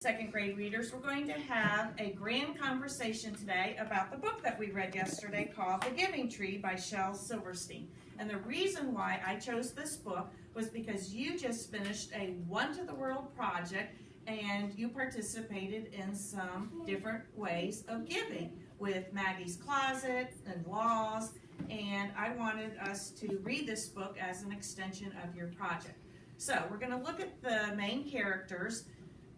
Second grade readers, we're going to have a grand conversation today about the book that we read yesterday called The Giving Tree by Shel Silverstein. And the reason why I chose this book was because you just finished a One to the World project and you participated in some different ways of giving with Maggie's Closet and Laws, and I wanted us to read this book as an extension of your project. So we're going to look at the main characters,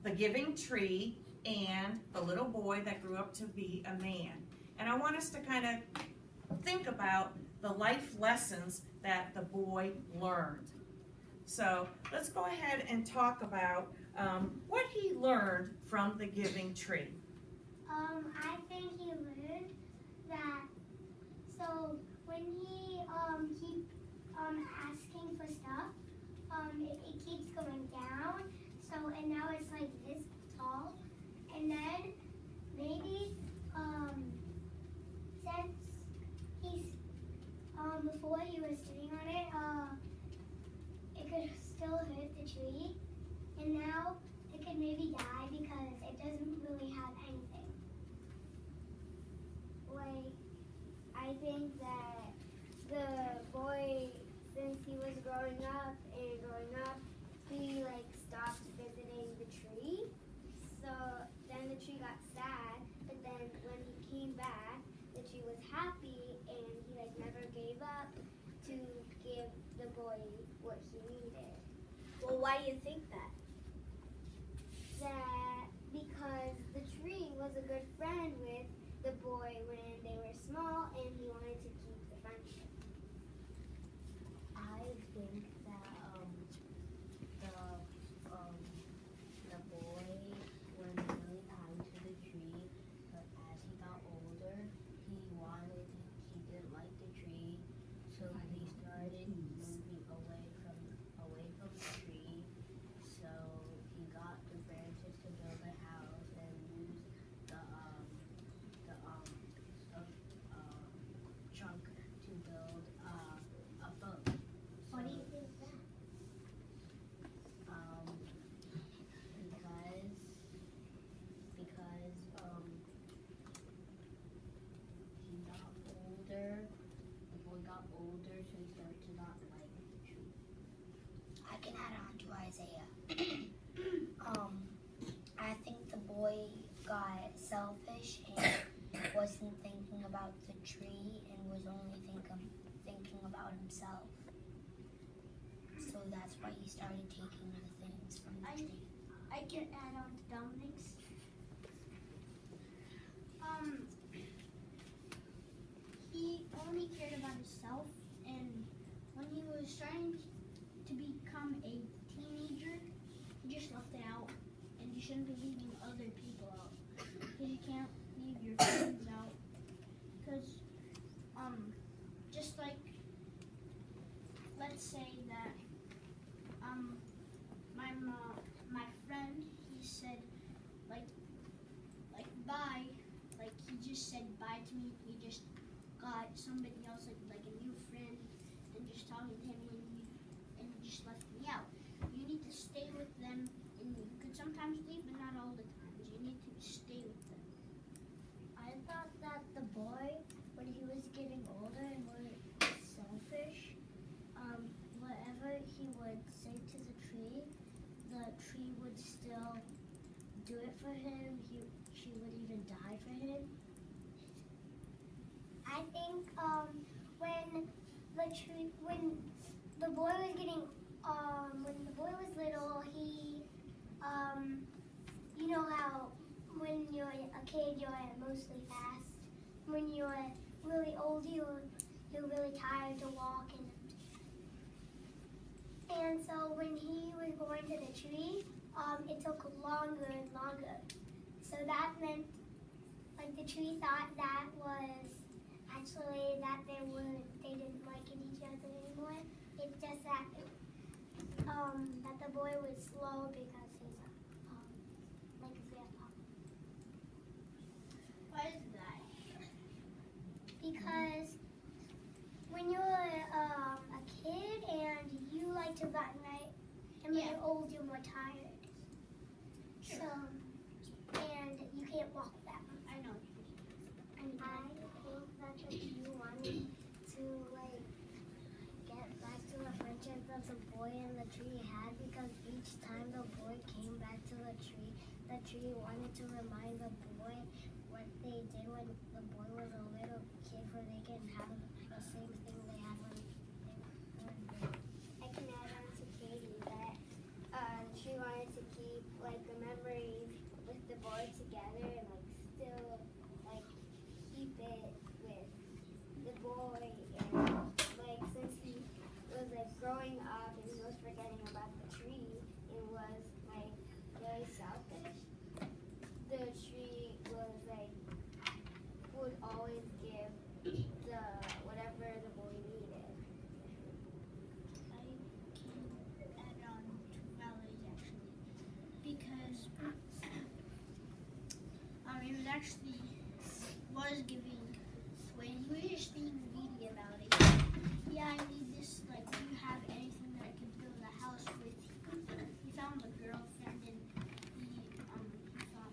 the giving tree, and the little boy that grew up to be a man. And I want us to kind of think about the life lessons that the boy learned. So let's go ahead and talk about what he learned from the giving tree. I think he learned that, so when he keep asking for stuff, it keeps going down. So, and now it's like this tall. And then maybe since he's before he was sitting on it, it could still hurt the tree. And now it could maybe die because it doesn't really have anything. Like, I think that the boy, since he was growing up, he stopped visiting the tree. So then the tree got sad, but then when he came back, the tree was happy, and he never gave up to give the boy what he needed. Well, why do you think that? That because the tree was a good friend with the boy when they were small, and he wanted to keep the friendship. I think that the boy was really kind to the tree, but as he got older, he didn't like the tree, so he started moving away from the tree. So he got the branches to build a house and used the trunk to build a boat. Why do you think that? He got older, the boy got older, so he started to not like the tree. I can add on to Isaiah. I think the boy got selfish and wasn't thinking about the tree and was only thinking about himself. So that's why he started taking the things from the tree. I can add on to Dominic's. He only cared about himself, and when he was starting to become a teenager, he just left it out, and you shouldn't be leaving other people out, because you can't leave your friends out, because just like, let's say that my friend, he said bye, he just said bye to me. He just got somebody else, like a new friend, and just talking to him, and he just left me out. You need to stay with them, and you could sometimes leave, but not all the times. You need to stay with them. I thought that the boy, when he was getting older and more selfish, whatever he would say to the tree would still do it for him. She would even die for him. I think when the boy was getting when the boy was little, he you know how when you're a kid you're mostly fast. When you're really old you're really tired to walk, and so when he was going to the tree, it took longer and longer. So that meant the tree thought that was actually that they didn't like each other anymore. It's just that that the boy was slow because he's like his grandpa. Why is that? Because when you're a kid and you like to run, right? And when you're old, you're more tired. So walk them. I know. I think that the tree wanted to like get back to the friendship that the boy and the tree had, because each time the boy came back to the tree wanted to remind the boy what they did when the boy was a little kid, so they can have the same thing they had when they were big. I can add on to Katie that she wanted to keep like the memories with the boy together and like still like keep it with the boy, and like since he was like growing up and he was forgetting about the tree and was like very selfish, the tree was like would always give the whatever the boy needed. I can add on to Valerie actually, because it was actually was giving when he was just being needy about it. Yeah, I need this. Like, do you have anything that I can build a house with? He found a girlfriend and he thought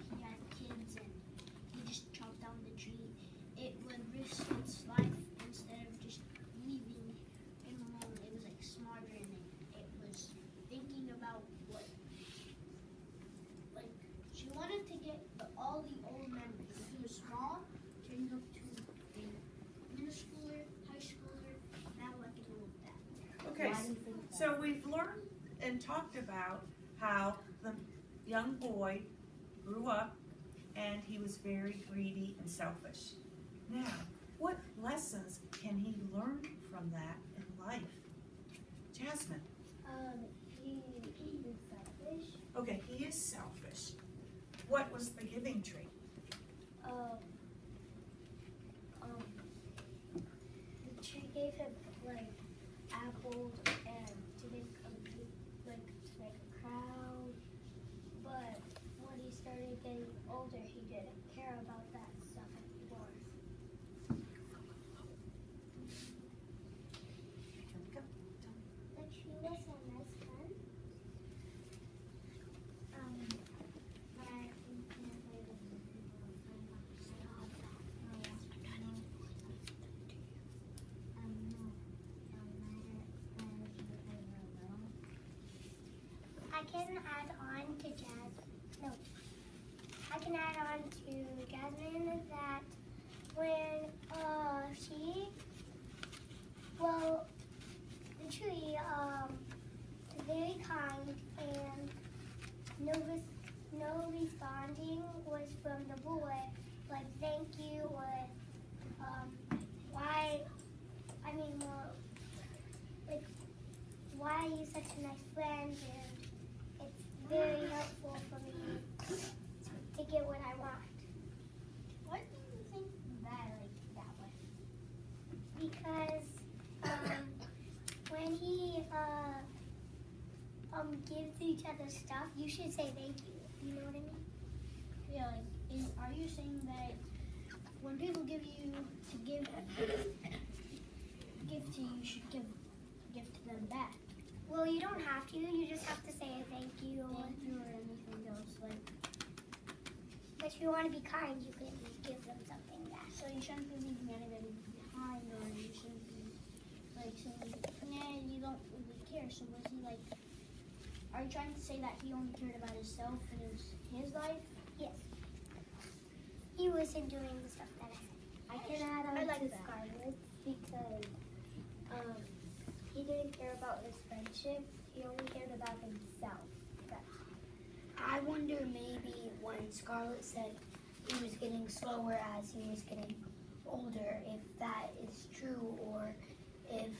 he had kids and he just chopped down the tree. It would risk its life instead of just leaving him alone. It was like smarter and it was thinking about what, like, she wanted to get all the old memories. He was small, turning up to a middle schooler, high schooler, now like an old dad. Okay, so we've learned and talked about how the young boy grew up and he was very greedy and selfish. Now, what lessons can he learn from that in life? Jasmine. He is selfish. Okay, he is selfish. What was the giving tree? The tree gave him like apples and to make a crowd. But when he started getting older, he didn't care about that stuff anymore. The tree was a nice friend. But I can't play with I can add on to Jasmine that when the tree is very kind, and no responding was from the boy, like thank you or why are you such a nice friend, and it's very helpful for me to get what I want. Why do you think that that way? Because when he gives each other stuff, you should say thank you. You know what I mean? Yeah, like, are you saying that when people give you to give to you, you should give to them back? Well, you don't have to. You just have to say thank you. Thank you or anything else, like, But if you want to be kind, you can give them something back. so you shouldn't be leaving anybody behind, or you shouldn't be like saying, nah, you don't really care. So was he like, are you trying to say that he only cared about himself and his life? Yes. He wasn't doing the stuff that I said. I can add on I like to that. Scarlett because he didn't care about his friendship. He only cared about himself. I wonder maybe when Scarlett said he was getting slower as he was getting older, if that is true or if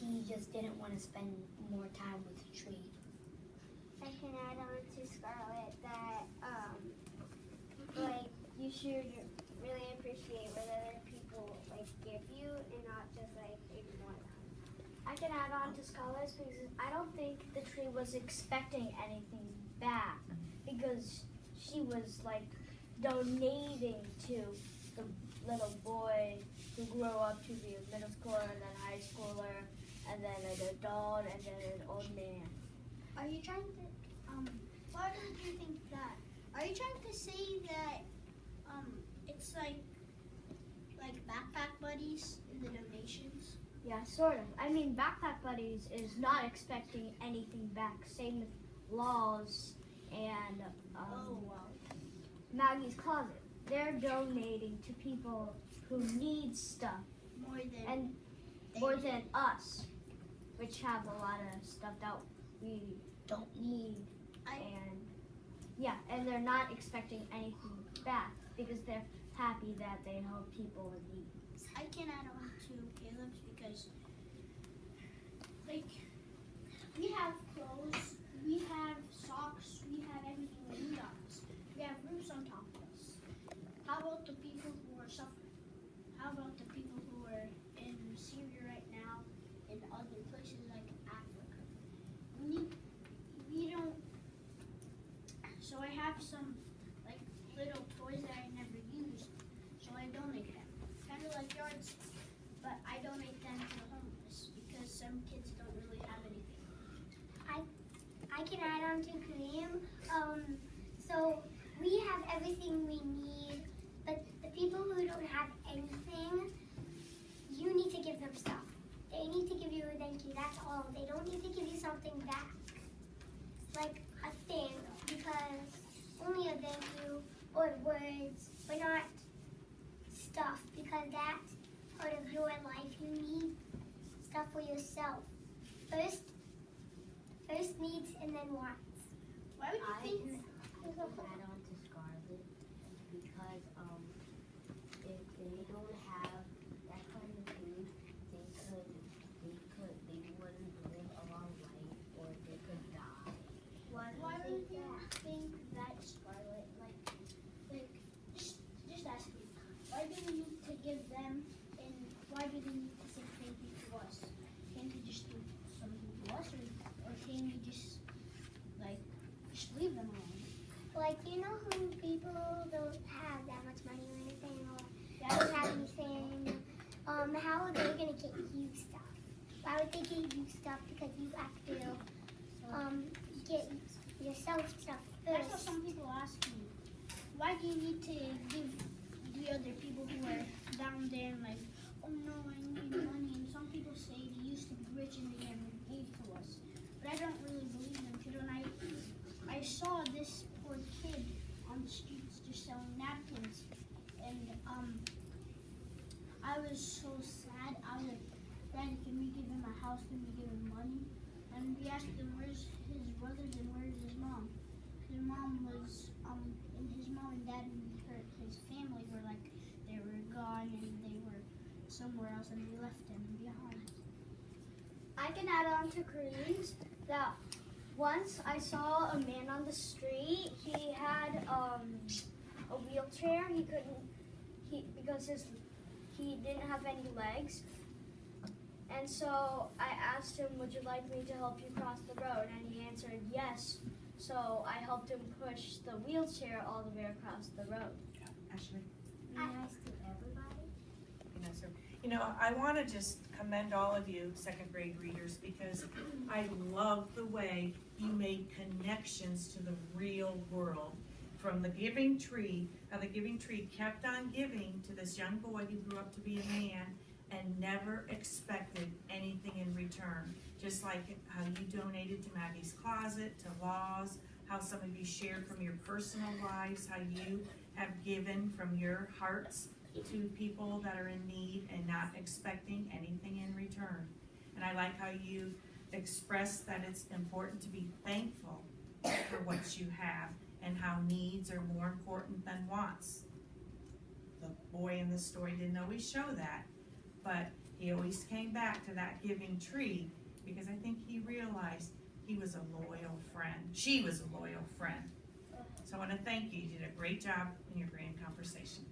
he just didn't want to spend more time with the tree. I can add on to Scarlett that like you should really appreciate what other people like give you and not just like ignore them. I can add on to Scarlett because I don't think the tree was expecting anything back because she was like donating to the little boy to grow up to be a middle schooler and then high schooler and then an adult and then an old man. Are you trying to, why do you think that? Are you trying to say that, it's like backpack buddies in the donations. Yeah, sort of. I mean, Backpack Buddies is not expecting anything back. Same with Laws and Oh wow. Maggie's Closet. They're donating to people who need stuff More than and more than us, which have a lot of stuff that we don't need. And yeah, and they're not expecting anything back because they're happy that they help people in need. I can add on to Caleb's because, like, we have clothes, we have socks, we have everything we need on us. We have roofs on top of us. How about the people who are suffering? How about the people who are in Syria right now, in other places like Africa? We don't. So I have some like little toys that I never used, so I donate them. Kind of like yards, but I donate them to the homeless because some kids don't really have anything. I can add on to Kareem. So we have everything we need, but the people who don't have anything, you need to give them stuff. They need to give you a thank you, that's all. They don't need to give you something back, like a thing, because only a thank you or words, but not stuff, because that's part of your life. You need stuff for yourself. First needs and then wants. Why would I you can think? add on to Scarlet because if they don't have that kind of thing, they wouldn't live a long life or they could die. Why would you think that, Scarlet? Like, just ask me. Why do we need to give them, and why do they need to say thank you to us? Can't we just do something to us, or can we just leave them alone? Like, you know who people don't have that much money or anything, or don't have anything, how are they gonna get you stuff? Why would they get you stuff? Because you have to, get yourself stuff That's what first. some people ask me. Why do you need to give the other people who are down there and like, oh no, I need money? And some people say they used to be rich and they never gave to us. But I don't really believe them because when I saw this poor kid on the streets just selling napkins, and I was so sad. I was like, Daddy, can we give him a house? Can we give him money? And we asked him where's his brothers and where's his mom. His mom was and his mom and dad and his family were like they were gone and they were somewhere else and they left him behind. I can add on to Kareem's that once I saw a man on the street. He had a wheelchair. Because he didn't have any legs. And so I asked him, would you like me to help you cross the road? And he answered yes. So I helped him push the wheelchair all the way across the road. Ashley? Nice to everybody. You know, I want to just commend all of you second grade readers because I love the way you made connections to the real world. From the giving tree, how the giving tree kept on giving to this young boy who grew up to be a man and never expected anything in return. Just like how you donated to Maggie's Closet, to Laws, how some of you shared from your personal lives, how you have given from your hearts to people that are in need and not expecting anything in return. And I like how you express that it's important to be thankful for what you have and how needs are more important than wants. The boy in the story didn't always show that, but he always came back to that giving tree because I think he realized he was a loyal friend. She was a loyal friend. So I want to thank you. You did a great job in your grand conversation.